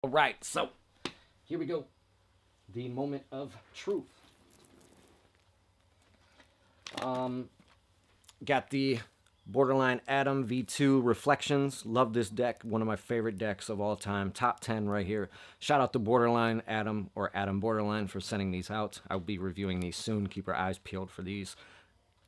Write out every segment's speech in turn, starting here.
All right, so here we go. The moment of truth. Um, got the Borderline Adam V2 Reflections. Love this deck. One of my favorite decks of all time. Top 10 right here. Shout out to Borderline Adam or Adam Borderline for sending these out. I'll be reviewing these soon. Keep your eyes peeled for these.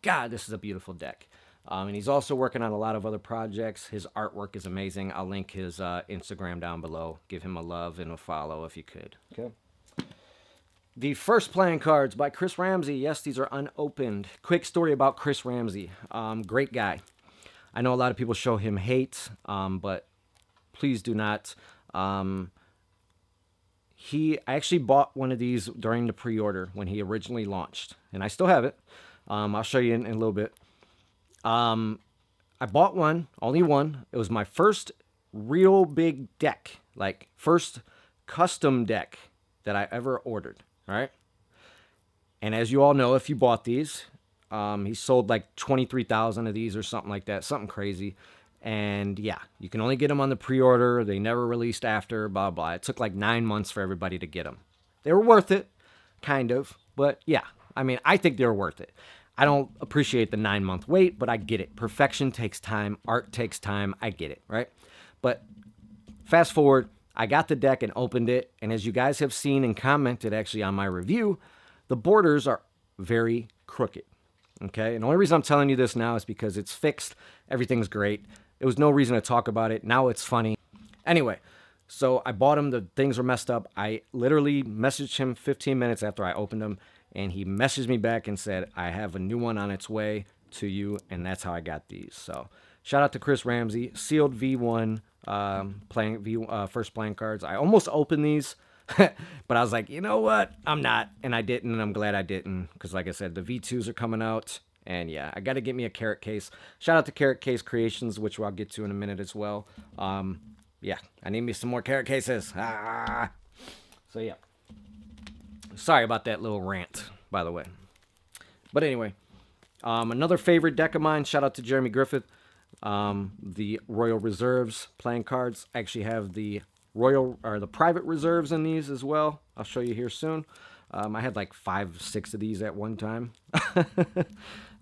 God, this is a beautiful deck. And he's also working on a lot of other projects. His artwork is amazing. I'll link his Instagram down below. Give him a love and a follow if you could. Okay. The first playing cards by Chris Ramsey. Yes, these are unopened. Quick story about Chris Ramsey. Great guy. I know a lot of people show him hate, but please do not. I actually bought one of these during the pre-order when he originally launched, and I still have it. I'll show you in a little bit. I bought one, only one. It was my first real big deck, like first custom deck that I ever ordered. All right. And as you all know, if you bought these, he sold like 23,000 of these or something like that, something crazy. And yeah, you can only get them on the pre-order. They never released after, blah, blah. It took like 9 months for everybody to get them. They were worth it, kind of. But yeah, I mean, I think they're worth it. I don't appreciate the 9-month wait, but I get it. Perfection takes time. Art takes time. I get it, right? But fast forward, I got the deck and opened it. And as you guys have seen and commented actually on my review, the borders are very crooked. Okay? And the only reason I'm telling you this now is because it's fixed. Everything's great. There was no reason to talk about it. Now it's funny. Anyway, so I bought them. The things were messed up. I literally messaged him 15 minutes after I opened them. And he messaged me back and said, I have a new one on its way to you. And that's how I got these. So shout out to Chris Ramsey. Sealed V1 first playing cards. I almost opened these. But I was like, you know what? I'm not. And I didn't. And I'm glad I didn't. Because like I said, the V2s are coming out. And yeah, I got to get me a Carrot Case. Shout out to Carrot Case Creations, which I'll get to in a minute as well. Yeah, I need me some more Carrot Cases. So yeah. Sorry about that little rant, by the way. But anyway, another favorite deck of mine. Shout out to Jeremy Griffith. The Royal Reserves playing cards. I actually have the the private reserves in these as well. I'll show you here soon. I had like 5, 6 of these at one time.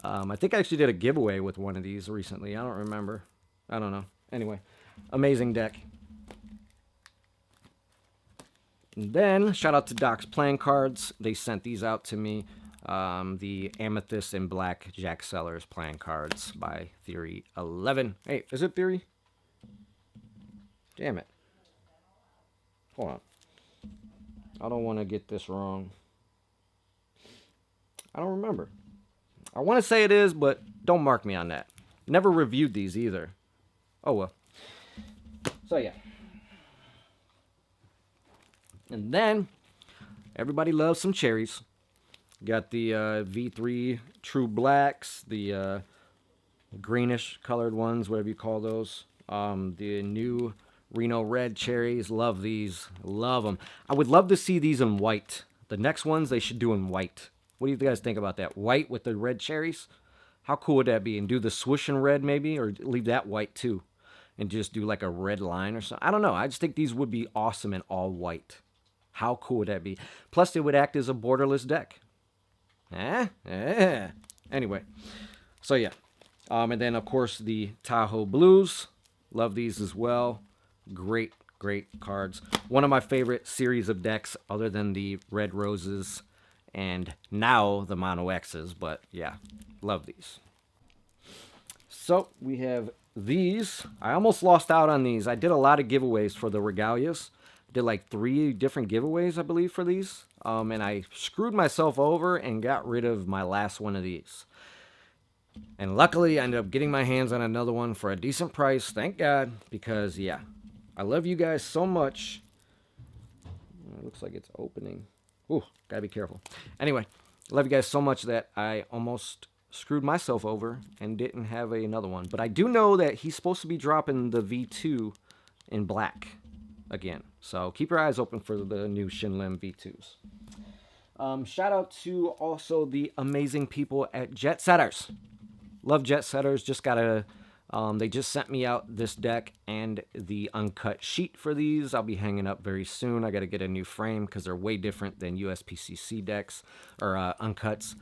I think I actually did a giveaway with one of these recently. I don't remember. I don't know. Anyway, amazing deck. And then, shout out to Doc's Playing Cards. They sent these out to me. The Amethyst and Black Jack Sellers Playing Cards by Theory 11. Hey, is it Theory? Damn it. Hold on. I don't want to get this wrong. I don't remember. I want to say it is, but don't mark me on that. Never reviewed these either. Oh, well. So, yeah. And then, everybody loves some cherries. Got the V3 True Blacks, the greenish colored ones, whatever you call those. The new Reno Red cherries. Love these. Love them. I would love to see these in white. The next ones, they should do in white. What do you guys think about that? White with the red cherries? How cool would that be? And do the swoosh in red maybe? Or leave that white too? And just do like a red line or something? I don't know. I just think these would be awesome in all white. How cool would that be? Plus, it would act as a borderless deck. Anyway, so yeah. And then, of course, the Tahoe Blues. Love these as well. Great, great cards. One of my favorite series of decks other than the Red Roses and now the Mono X's. But yeah, love these. So we have these. I almost lost out on these. I did a lot of giveaways for the Regalias. Did like 3 different giveaways, I believe, for these. And I screwed myself over and got rid of my last one of these. And luckily, I ended up getting my hands on another one for a decent price. Thank God. Because, yeah, I love you guys so much. It looks like it's opening. Ooh, gotta be careful. Anyway, I love you guys so much that I almost screwed myself over and didn't have another one. But I do know that he's supposed to be dropping the V2 in black again. So keep your eyes open for the new Shinlim V2s. Shout out to also the amazing people at Jet Setters. Love Jet Setters. Just got a They just sent me out this deck and the uncut sheet for these. I'll be hanging up very soon. I got to get a new frame because they're way different than USPCC decks or uncuts.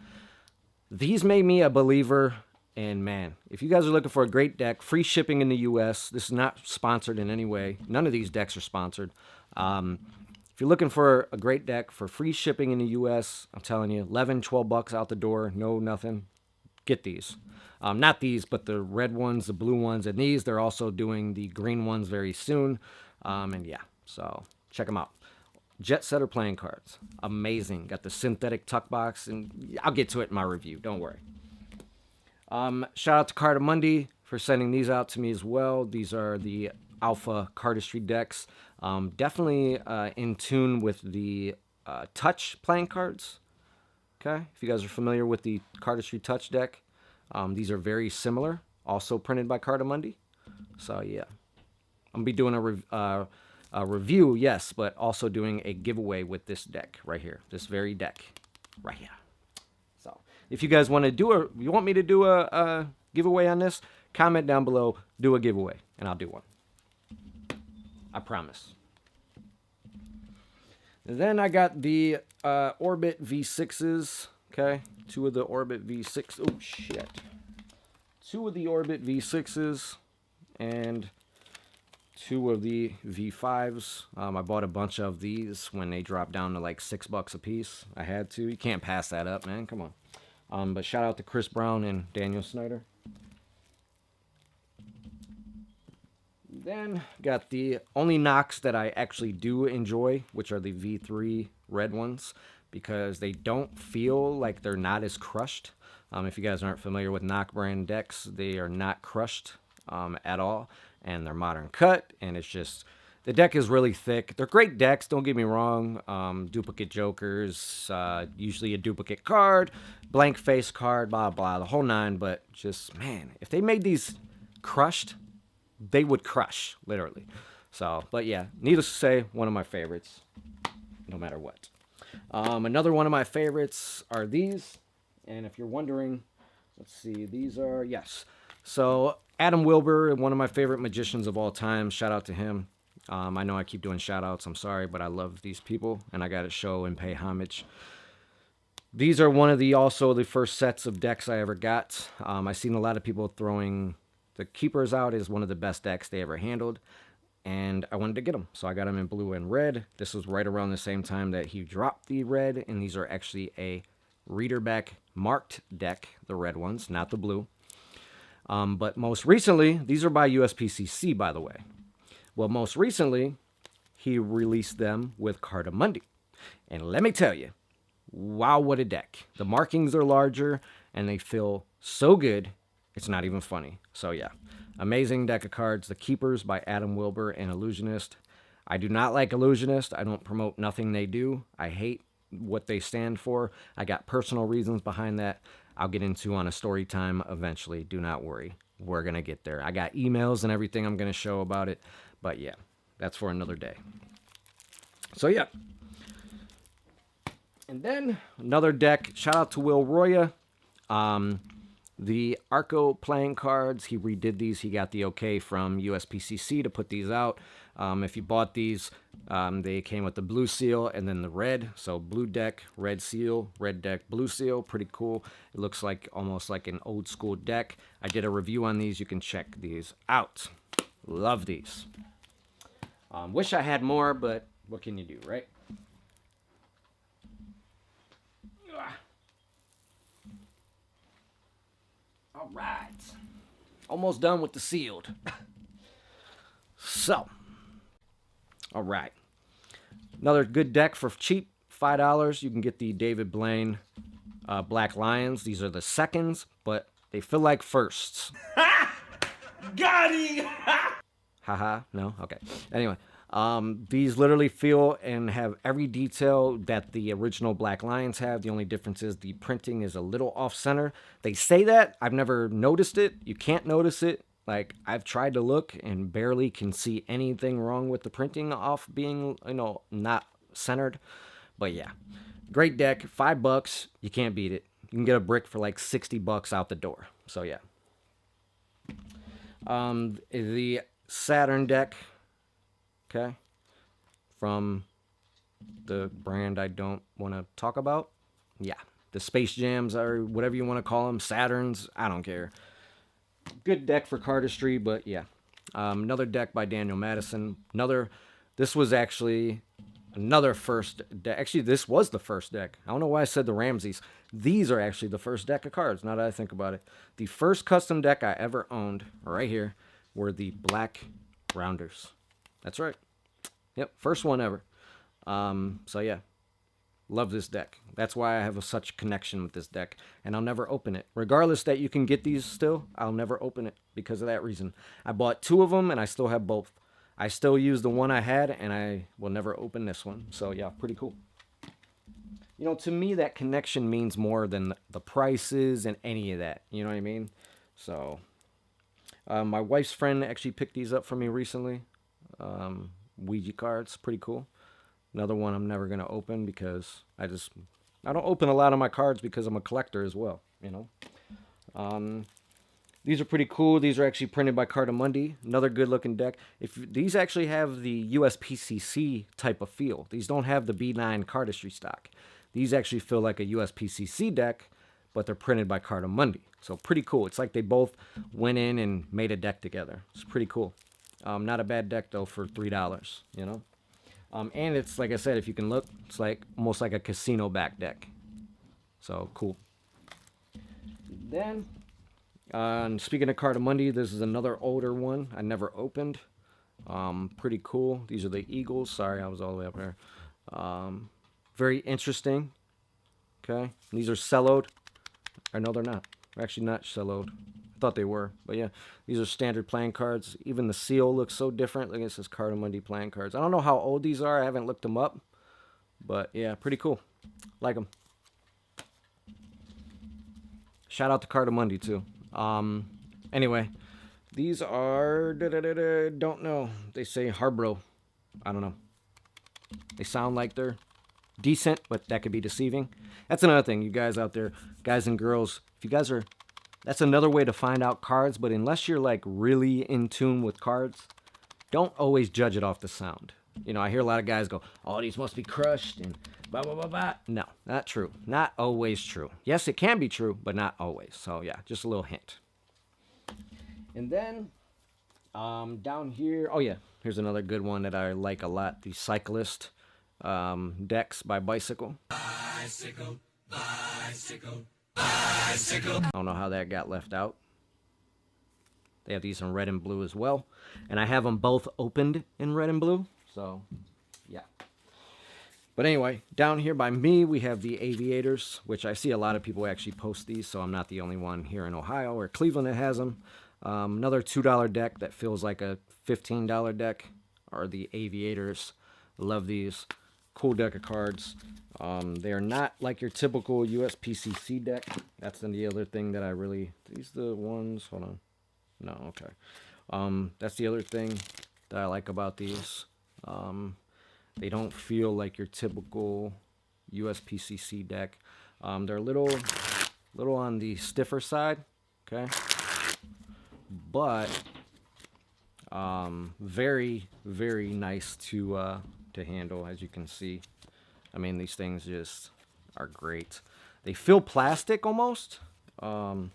These made me a believer. And man, if you guys are looking for a great deck, free shipping in the US, this is not sponsored in any way. None of these decks are sponsored. If you're looking for a great deck for free shipping in the US, I'm telling you, 11, 12 bucks out the door, no nothing. Get these. Not these, but the red ones, the blue ones, and these. They're also doing the green ones very soon. And yeah, so check them out. Jet Setter playing cards. Amazing. Got the synthetic tuck box, and I'll get to it in my review. Don't worry. Shout out to Cardamundi for sending these out to me as well. These are the Alpha Cardistry decks. Definitely in tune with the Touch playing cards. Okay, if you guys are familiar with the Cardistry Touch deck, these are very similar. Also printed by Cardamundi. So yeah, I'm gonna be doing a review, yes, but also doing a giveaway with this deck right here, this very deck right here. So if you guys want to you want me to do a giveaway on this, comment down below, do a giveaway, and I'll do one. I promise. And then I got the Orbit V6s, okay? Two of the Orbit V6, oh shit. Two of the Orbit V6s and two of the V5s. I bought a bunch of these when they dropped down to like $6 a piece. I had to. You can't pass that up, man. Come on. But shout out to Chris Brown and Daniel Snyder. Then got the only Nox that I actually do enjoy, which are the V3 red ones, because they don't feel like they're not as crushed. If you guys aren't familiar with Nox brand decks, they are not crushed at all, and they're modern cut, and it's just, the deck is really thick. They're great decks, don't get me wrong. Duplicate jokers, usually a duplicate card, blank face card, blah, blah, the whole nine, but just, man, if they made these crushed, they would crush, literally. So, but yeah, needless to say, one of my favorites, no matter what. Another one of my favorites are these, and if you're wondering, let's see, these are, yes. So, Adam Wilbur, one of my favorite magicians of all time, shout out to him. I know I keep doing shout outs, I'm sorry, but I love these people, and I gotta show and pay homage. These are one of also the first sets of decks I ever got. I've seen a lot of people throwing the Keepers out as one of the best decks they ever handled, and I wanted to get them, so I got them in blue and red. This was right around the same time that he dropped the red, and these are actually a reader back marked deck, the red ones, not the blue. But most recently, these are by USPCC, by the way. Well, most recently, he released them with Cardamundi, and let me tell you, wow, what a deck. The markings are larger, and they feel so good, it's not even funny. So yeah, amazing deck of cards. The Keepers by Adam Wilbur and Illusionist. I do not like Illusionist. I don't promote nothing they do. I hate what they stand for. I got personal reasons behind that. I'll get into on a story time eventually. Do not worry. We're going to get there. I got emails and everything I'm going to show about it. But yeah, that's for another day. So yeah. And then another deck. Shout out to Will Roya. The Arco playing cards, he redid these. He got the okay from USPCC to put these out. If you bought these, they came with the blue seal and then the red. So blue deck, red seal, red deck, blue seal. Pretty cool. It looks like almost like an old school deck. I did a review on these. You can check these out. Love these. Wish I had more, but what can you do, right? All right. Almost done with the sealed. So, all right. Another good deck for cheap, $5. You can get the David Blaine Black Lions. These are the seconds, but they feel like firsts. Got him! Haha, no? Okay. Anyway, these literally feel and have every detail that the original Black Lions have. The only difference is the printing is a little off-center. They say that. I've never noticed it. You can't notice it. Like, I've tried to look and barely can see anything wrong with the printing off being, not centered. But yeah, great deck. $5. You can't beat it. You can get a brick for like $60 out the door. So yeah. The Saturn deck, okay, from the brand I don't want to talk about. Yeah, the Space Jams or whatever you want to call them, Saturns, I don't care. Good deck for cardistry, but yeah. Another deck by Daniel Madison. This was actually another first deck. Actually, this was the first deck. I don't know why I said the Ramses. These are actually the first deck of cards, now that I think about it. The first custom deck I ever owned, right here, were the Black Rounders. That's right. Yep, first one ever. So yeah, love this deck. That's why I have such connection with this deck, and I'll never open it. Regardless that you can get these still, I'll never open it because of that reason. I bought 2 of them, and I still have both. I still use the one I had, and I will never open this one. So yeah, pretty cool. You know, to me, that connection means more than the prices and any of that. You know what I mean? So, my wife's friend actually picked these up for me recently. Ouija cards, pretty cool. Another one I'm never going to open because I don't open a lot of my cards because I'm a collector as well, you know. These are pretty cool. These are actually printed by Cartamundi. Another good looking deck. These actually have the USPCC type of feel. These don't have the B9 cardistry stock. These actually feel like a USPCC deck, but they're printed by Cartamundi. So pretty cool. It's like they both went in and made a deck together. It's pretty cool. Not a bad deck though for $3, you know. And it's like I said, if you can look, it's like almost like a casino back deck. So cool. Then, speaking of Cartamundi, this is another older one I never opened. Pretty cool. These are the Eagles. Sorry, I was all the way up there. Very interesting. Okay, these are celloed. Or no, they're not. They're actually not celloed. I thought they were, but yeah, these are standard playing cards. Even the seal looks so different. Look, it says Cartamundi playing cards. I don't know how old these are. I haven't looked them up, but yeah, pretty cool. Like them. Shout out to Cartamundi too. Anyway, these are don't know. They say Harbro. I don't know. They sound like they're decent, but that could be deceiving. That's another thing, you guys out there, guys and girls. If you guys are, that's another way to find out cards. But unless you're like really in tune with cards, don't always judge it off the sound. You know, I hear a lot of guys go, "Oh, these must be crushed," and blah blah blah blah. No, not true. Not always true. Yes, it can be true, but not always. So yeah, just a little hint. And then down here, oh yeah, here's another good one that I like a lot. The Cyclist decks by Bicycle. Bicycle, bicycle, bicycle. I don't know how that got left out. They have these in red and blue as well. And I have them both opened in red and blue. So, yeah. But anyway, down here by me, we have the Aviators, which I see a lot of people actually post these, so I'm not the only one here in Ohio or Cleveland that has them. Another $2 deck that feels like a $15 deck are the Aviators. Love these. Cool deck of cards. They're not like your typical USPCC deck. That's the other thing that I really... These the ones... Hold on. No, okay. That's the other thing that I like about these. They don't feel like your typical USPCC deck. They're a little on the stiffer side, okay? But very, very nice to handle, as you can see. I mean, these things just are great. They feel plastic almost. Actually,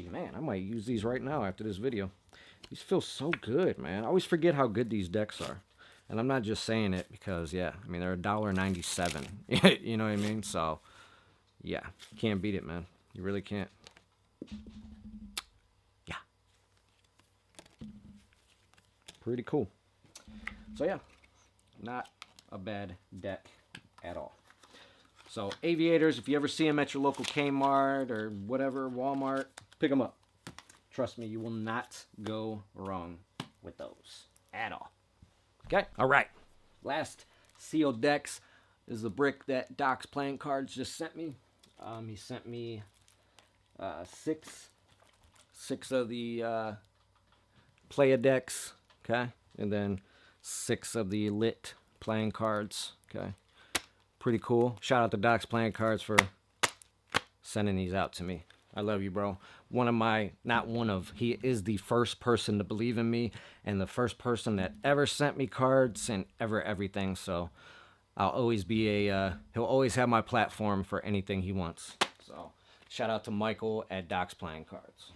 man, I might use these right now after this video. These feel so good, man. I always forget how good these decks are. And I'm not just saying it because, yeah, I mean, they're $1.97. You know what I mean? So, yeah, can't beat it, man. You really can't. Yeah. Pretty cool. So, yeah, not a bad deck at all. So, Aviators, if you ever see them at your local Kmart or whatever, Walmart, pick them up. Trust me, you will not go wrong with those at all. Okay, all right. Last sealed decks is the brick that Doc's Playing Cards just sent me. He sent me six of the Playa decks, okay? And then 6 of the lit playing cards, okay? Pretty cool. Shout out to Doc's Playing Cards for sending these out to me. I love you, bro. One of my, not one of, he is the first person to believe in me and the first person that ever sent me cards and ever everything. So I'll always be he'll always have my platform for anything he wants. So shout out to Michael at Doc's Playing Cards.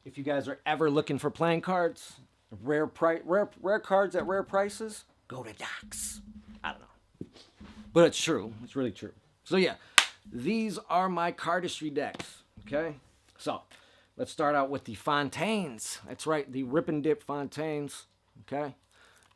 If you guys are ever looking for playing cards, rare cards at rare prices, go to Doc's. I don't know. But it's true. It's really true. So yeah, these are my cardistry decks. Okay? So let's start out with the Fontaines. That's right, the Rip and Dip Fontaines. Okay?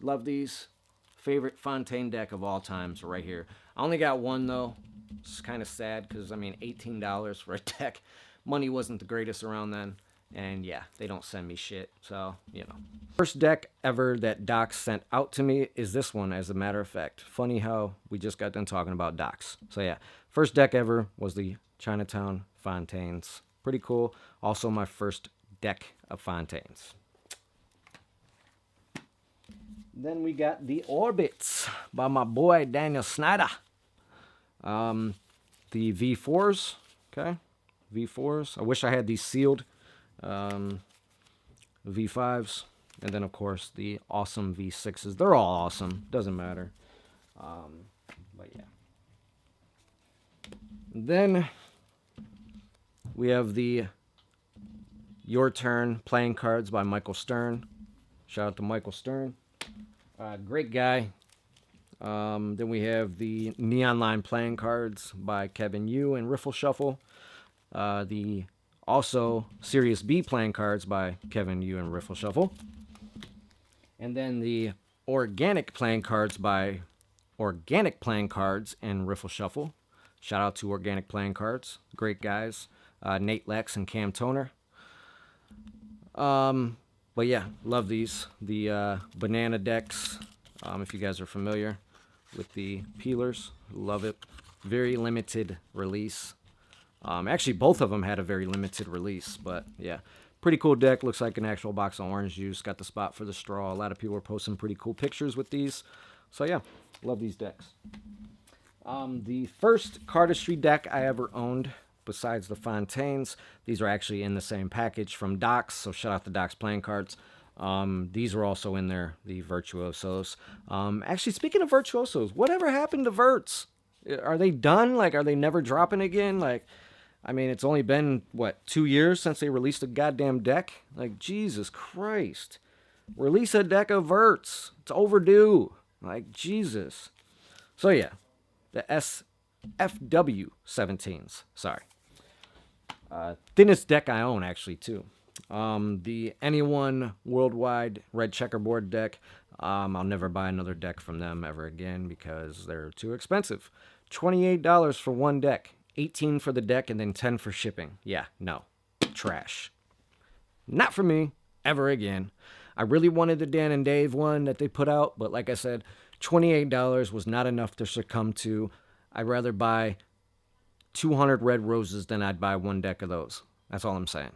Love these. Favorite Fontaine deck of all times right here. I only got one though. It's kind of sad because, I mean, $18 for a deck. Money wasn't the greatest around then. And yeah, they don't send me shit. So, you know. First deck ever that Doc sent out to me is this one, as a matter of fact. Funny how we just got done talking about Docs. So yeah, first deck ever was the Chinatown Fontaines. Pretty cool. Also my first deck of Fontaines. Then we got the Orbits by my boy Daniel Snyder. The V4s, okay? V4s. I wish I had these sealed. V5s, and then of course the awesome V6s. They're all awesome, doesn't matter. But yeah. Then we have the Your Turn playing cards by Michael Stern. Shout out to Michael Stern, great guy. Then we have the Neon Line playing cards by Kevin Yu and Riffle Shuffle. The Also, Sirius B playing cards by Kevin Yu and Riffle Shuffle. And then the Organic playing cards by Organic Playing Cards and Riffle Shuffle. Shout out to Organic Playing Cards. Great guys. Nate Lex and Cam Toner. But yeah, love these. The banana decks, if you guys are familiar with the peelers. Love it. Very limited release. Actually, both of them had a very limited release, but yeah, pretty cool deck. Looks like an actual box of orange juice. Got the spot for the straw. A lot of people are posting pretty cool pictures with these. So yeah, love these decks. The first cardistry deck I ever owned, besides the Fontaines, these are actually in the same package from Doc's, so shout out to Doc's Playing Cards. These are also in there, the Virtuosos. Actually, speaking of Virtuosos, whatever happened to Verts? Are they done? Like, are they never dropping again? Like, I mean, it's only been, what, 2 years since they released a goddamn deck? Like, Jesus Christ. Release a deck of Verts. It's overdue. Like, Jesus. So, yeah. The SFW 17s. Sorry. Thinnest deck I own, actually, too. The Anyone Worldwide Red Checkerboard deck. I'll never buy another deck from them ever again because they're too expensive. $28 for one deck. $18 for the deck and then $10 for shipping. Yeah, no. Trash. Not for me. Ever again. I really wanted the Dan and Dave one that they put out, but like I said, $28 was not enough to succumb to. I'd rather buy 200 red roses than I'd buy one deck of those. That's all I'm saying.